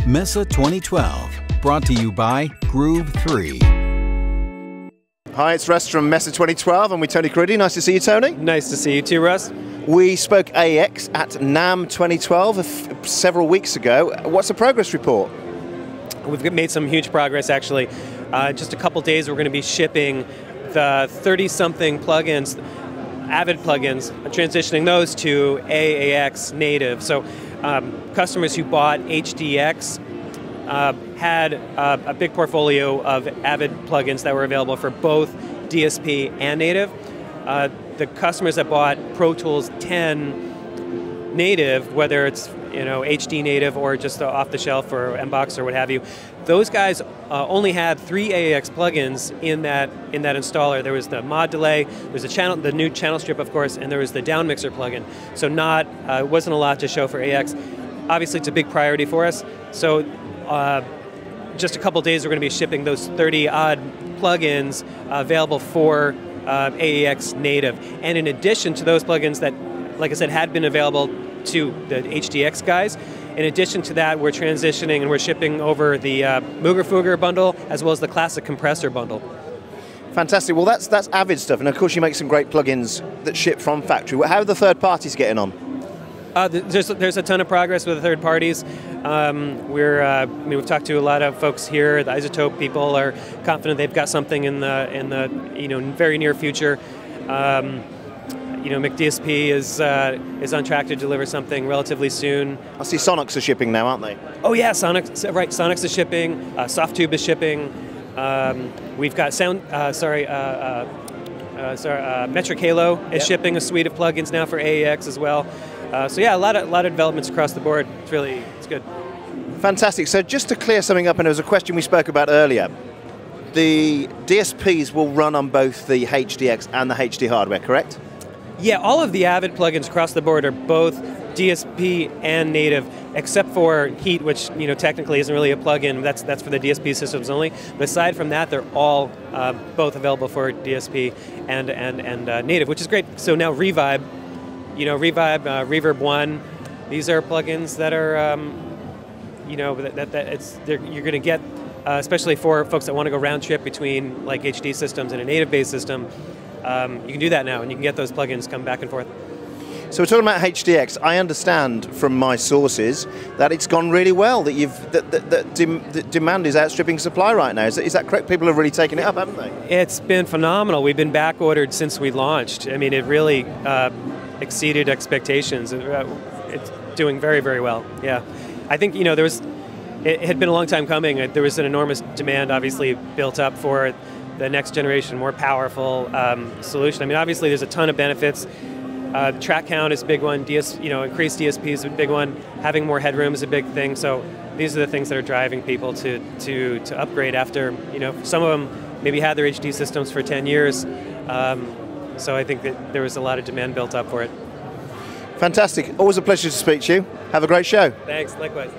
Mesa 2012, brought to you by Groove 3. Hi, it's Russ from Mesa 2012, and we're Tony Cariddi. Nice to see you, Tony. Nice to see you too, Russ. We spoke AAX at NAMM 2012 several weeks ago. What's the progress report? We've made some huge progress, actually. Just a couple days, we're going to be shipping the 30-something plugins, Avid plugins, transitioning those to AAX Native. So customers who bought HDX had a big portfolio of Avid plugins that were available for both DSP and Native. The customers that bought Pro Tools 10 Native, whether it's HD Native or just off the shelf or MBox or what have you, those guys only had 3 AAX plugins in that installer. There was the mod delay, there's the new channel strip, of course, and there was the down mixer plugin. So wasn't a lot to show for AAX. Obviously, it's a big priority for us. So just a couple days, we're going to be shipping those 30-odd plugins available for AAX Native. And in addition to those plugins that, like I said, had been available to the HDX guys, in addition to that, we're transitioning and we're shipping over the Mooger Fooger bundle as well as the classic compressor bundle. Fantastic. Well, that's Avid stuff, and of course you make some great plugins that ship from factory. How are the third parties getting on? There's a ton of progress with the third parties. We've talked to a lot of folks here. The Isotope people are confident they've got something in the very near future. McDSP is on track to deliver something relatively soon. I see Sonics are shipping now, aren't they? Oh yeah, Sonics, right? Sonics is shipping. Softtube is shipping. We've got Metric Halo is shipping a suite of plugins now for AAX as well. So yeah, a lot of developments across the board. It's good. Fantastic. So just to clear something up, and there was a question we spoke about earlier. The DSPs will run on both the HDX and the HD hardware, correct? Yeah, all of the Avid plugins across the board are both DSP and native, except for Heat, which technically isn't really a plugin. That's for the DSP systems only. But aside from that, they're all both available for DSP and native, which is great. So now Revibe, Reverb 1, these are plugins that are, you're going to get, especially for folks that want to go round trip between like HD systems and a native-based system. You can do that now, and you can get those plugins come back and forth. So we're talking about HDX. I understand from my sources that it's gone really well. That demand is outstripping supply right now. Is that correct? People have really taken it up, haven't they? It's been phenomenal. We've been back ordered since we launched. I mean, it really exceeded expectations. It's doing very, very well. Yeah, I think it had been a long time coming. There was an enormous demand, obviously, built up for the next generation, more powerful solution. I mean, obviously, there's a ton of benefits. Track count is a big one. Increased DSP is a big one. Having more headroom is a big thing. So these are the things that are driving people to upgrade after, some of them maybe had their HD systems for 10 years. So I think that there was a lot of demand built up for it. Fantastic. Always a pleasure to speak to you. Have a great show. Thanks. Likewise.